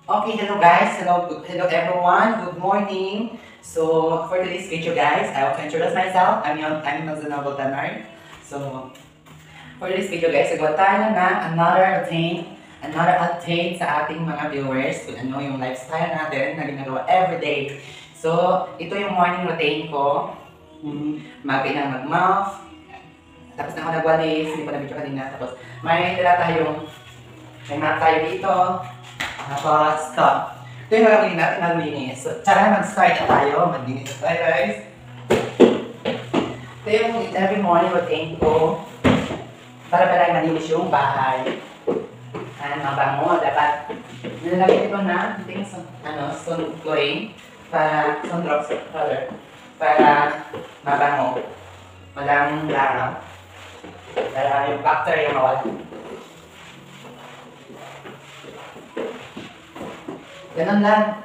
Okay, hello guys. Hello everyone. Good morning. So for today's video guys, I want to introduce myself. I'm Noble Tanard. So for today's video guys, gagawa tayo na another update sa ating mga viewers kung ano yung lifestyle natin na ginagawa everyday. So ito yung morning routine ko. Maga na mag-mouth. Tapos na ako nagwalis, hindi ko na video kanina. Tapos may map tayo dito. Tapos, stop. Ito yung gagawin natin maglinis. So, tsaka mag-start na tayo. Maglinis na tayo, guys. Ito yung every morning routine ko. Para malinis yung bahay. Mabango. Dapat nilalagay ito na sun chlorine para sundrops color. Para mabango. Walang laraw. Para yung bacteria mawala. Ganun lang.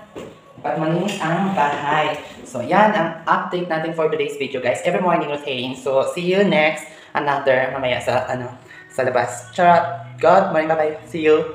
Dapat malinis ang bahay. So, yan ang update natin for today's video, guys. Every morning routine. So, see you next. Another, mamaya sa labas. Charot. God morning. Bye-bye. See you.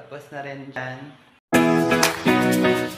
Tapos na rin dyan.